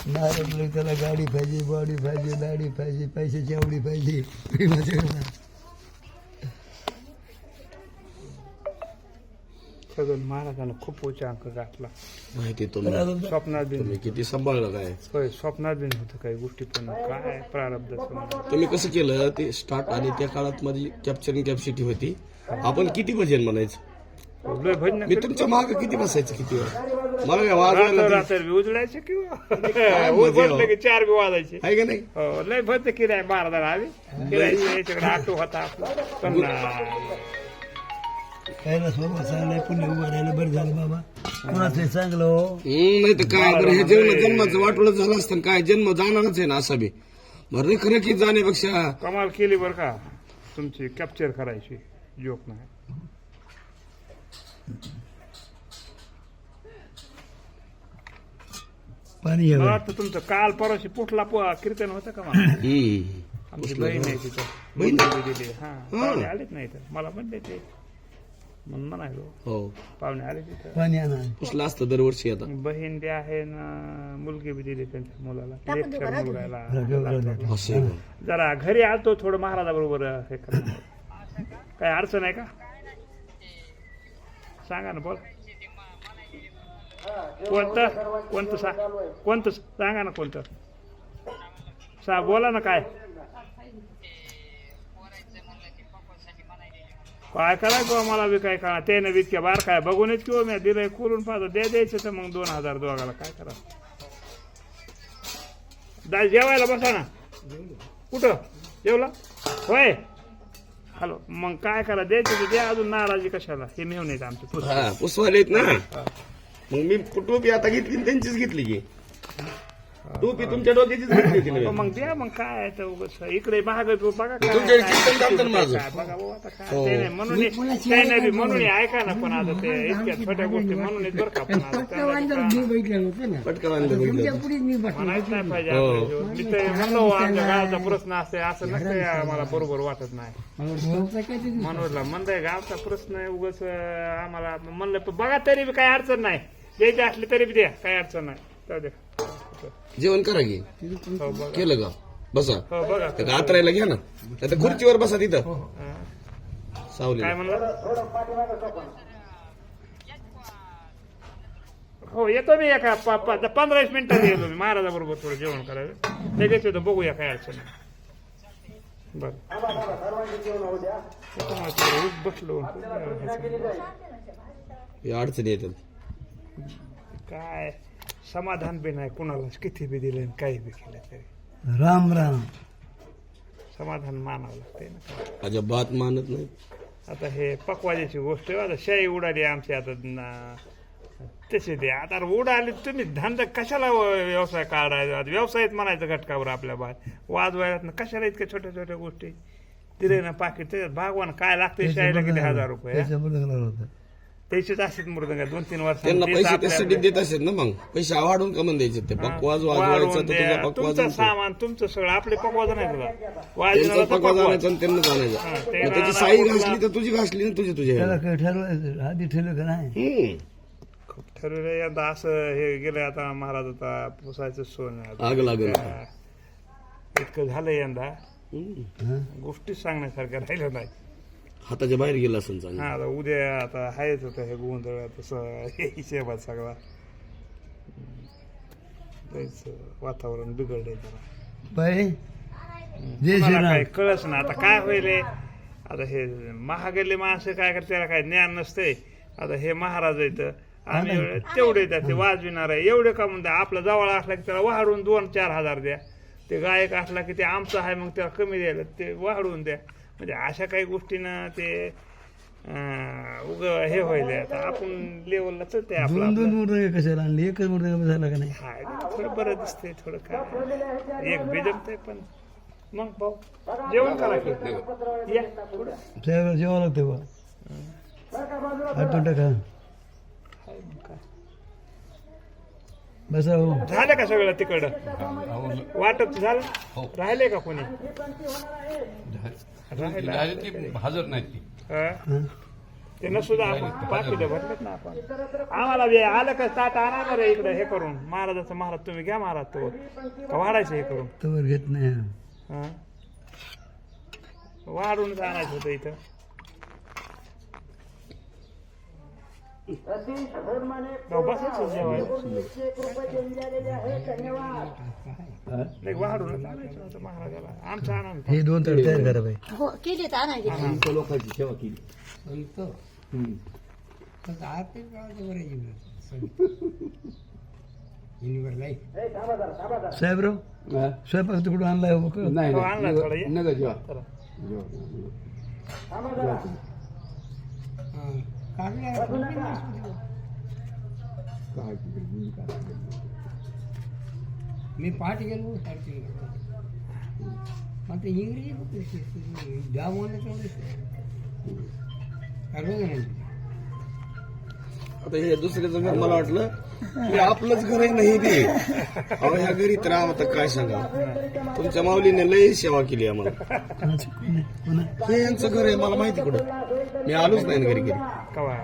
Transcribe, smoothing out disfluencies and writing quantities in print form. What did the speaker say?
नारळ त्याला गाडी पाहिजे, बॉडी पाहिजे, दाढी पाहिजे, पैशाची आवडी पाहिजे. सगळं महाराजांना खूप उच्च अंक गाठला. माहिती तुम्ही स्वप्नात बिन तुम्ही किती सांभाळलं काय होय, स्वप्नात बिन होतं काही गोष्टी, पण काय प्रारब्ध तुम्ही कसं केलं ते स्टार्ट आणि त्या काळात माझी कॅप्चरिंग कॅपॅसिटी होती. आपण किती भजन म्हणायचं, लय भजन मी तुमच्या माग किती बसायचं, किती वेळ मला काय वाजवायला ते- रात्र बी उजळायचे किंवा काय मजा बसलं की 4 बी वाजायचे. आहे का नाही. हो, लय भजन किराय महाराजांना आम्ही किरायचे, याच्याकडे आटो होता आपला. पण कायला स्वभाव चांगलाय, पुण्य उभं राहिलं बरं झालं बाबा. कोणाचं चांगलं हो. नाही तर काय बरं, हे जन्माचं वाटोळं झालं असतं काय, जन्म जाणारच आहे ना असा बी. बरं खरं की जाण्यापेक्षा कमाल केली बरं का तुमची, कॅप्चर करायची, जोक नाही. पाणी घ्या मला वाटतं तुमचं काल परवाशी पुठला कीर्तन होतं का मला? आमची बहीण आहे तिथं, बहीण दिली. हा, पाहुणे आलेच नाही तर मला म्हणले ते, म्हणून म्हणायलो हो पाहुणे आले तिथं. पाणी आणा. पुसलं असतं दरवर्षी आता. बहीण बी आहे ना, मुलगी बी दिली त्यांच्या मुलाला, लेक्चर मुलगायला. असं आहे का? जरा घरी आलतो थोडं महाराजाबरोबर हे करणार. काय अडचण आहे का, सांगा ना, बोल. कोणतं सांगा ना, कोणतं बोला ना. काय काय करायचं मला बी, काय करा त्याने बी इतक्या बार काय बघूनच किंवा मी दिलंय खोलून पाहतो, द्यायचं तर मग 2000 दोघाला काय करा. जेवायला बसा ना. कुठं जेवला होय, हॅलो, मग काय करा, द्यायचं तर द्या. अजून नाराजी कशाला, हे मेहून येत आमचं. हा पुसवाले आहेत ना. मग मी टोपी आता घेतली आणि त्यांचीच घेतली की, टोपी तुमच्या डोक्याचीच घेतली होती ना. मग द्या, मग काय आहे तर उगाच इकडे महाग बघा काय तुमच्या कीर्तन चालतं ना माझं. काय बघा भाऊ, आता काय ते नाही म्हणून काही नाही बी, म्हणून ऐका ना. पण आता ते इतक्या छोट्या गोष्टी म्हणून बरं का, पण आता पटकन आणलं बघितलं. म्हणायच नाही पाहिजे आपल्या. मी ते म्हणलो आमच्या गावाचा प्रश्न असते, असं नसतं मला बरोबर वाटत नाही. मनोजला म्हणलंय गावचा प्रश्न आहे, उगाच आम्हाला म्हणलं बघा तरी बी काही अडचण नाही, द्यायची असली तरी बी द्या, काही अडचण नाही. जाऊ दे. जेवण करा की, हो बघा, केलं का, बसा. हो बघा. त्या आतरायला घ्या ना, त्या खुर्चीवर बसा तिथं सावली. काय म्हणलं? हो येतो मी एका 15-20 मिनिटात येतो मी महाराजाबरोबर थोडं जेवण करायचं, लगेच येतो, बघूया काय अडचण नाही. बरं बसलो. या अडचणी येतात. काय समाधान बी नाही कुणालाच, किती बी दिलं आणि काही बी केलं तरी राम राम. समाधान मानावं लागतंय ना. अजिबात मानत नाही. आता हे पकवाजाची गोष्ट आहे. आता शाई उडाली आमची, आता तसे ते आता उडाली. तुम्ही धंदा कशाला व्यवसाय काढायचा, व्यवसायच म्हणायचं घटकावर आपल्या बाहेर वाजवायला. कशाला इतक्या छोट्या छोट्या गोष्टी दिले ना पाकिट, त्याच्यात भागवान काय लागतंय शाळेला किती 1000 रुपये. त्याचेच असतात मृदंग 2-3 वर्ष त्यांना पैसे त्यासाठी देत असेल ना, मग पैसे वाढून कमन द्यायचे. ते पकवाज वाजवायचं तर तुझा पकवाज, तुमचं सामान तुमचं सगळं, आपले पकवाज नाही तुला त्यांचा पकवाज आणायचा आणि त्यांनाच आणायचं. त्याची साई घासली तर तुझी घासली ना, तुझी तुझ्या. त्याला काही ठरवलं आधी ठरलं का नाही. खूप ठरवलं यंदा असं हे गेलं. आता महाराज आता पुसायचं सोनं आग लागेल. इतकं झालं यंदा, गोष्टी सांगण्यासारख्या राहिल्या नाही. हाताच्या बाहेर गेला असेल चांगलं. हा आता उद्या आता आहेच होतं हे गोंधळ, तसं हिशेबात सगळा वातावरण बिघडलंय जरा. बाई जय मला श्रीराम. काय कळच ना आता काय होईल. आता हे महागडले माणसं काय करते, त्याला काय ज्ञान नसतंय. आता हे महाराज आहेत, आम्ही तेवढे द्या, ते वाजविणार आहे एवढे का म्हणता. आपला जवळ असला की त्याला वाढवून 2-4 हजार द्या. ते गायक असला की ते आमचं आहे, मग त्याला कमी द्यायला ते वाढवून द्या. म्हणजे अशा काही गोष्टीनं ते हे होईल. आता आपण लेवलला चलते आपलं. 2 मुर्दे कशाला आणले, एकच मुर्दे झाला का नाही. हाय थोडं बरं दिसतंय, थोडं काय एक बिजमतंय. पण मग भाऊ जेवण करा की या थोडं. त्यावेळेला जेवावं लागतं बा. आठवण टाका. हाय मग काय बसा हो. झालं का सगळं तिकडं वाटप झालं, राहिले का कोणी हजर नाही ती. हा? ते नसुद्धा आपण पाकिटं भरलेत ना आपण. आम्हाला बी आलं का ताट आणा बरं इकडं हे करून. महाराजाचं महाराज तुम्ही घ्या महाराज तो का वाढायचं हे करून. तवर घेत नाही हा वाढूनच आणायचं होतं इथं. बसायचं जेवायला नाही वाढूनच आणायचं होतं महाराजाला. आमचं आनंद हे 2 तळ तयार करा बाई. हो केली तर आणायची. आमच्या लोकांची सेवा केली साहेबराव स्वयंपाक तिकडून आणलाय हो का? नाही हो, आणला थोडा ये. नका जेवा चला. मी पाठ गेलो आता इंग्रजी द्या म्हणलं तेवढं आता हे दुसऱ्याचं घर मला वाटलं हे आपलंच घर आहे नाही ते. अहो ह्या घरी तर आता काय सांगा तुमच्या माऊलीने लय सेवा केली आम्हाला. कोणाचं? कोणा हे यांचं घर आहे मला माहिती कुठं. मी आलोच नाही ना घरी कवा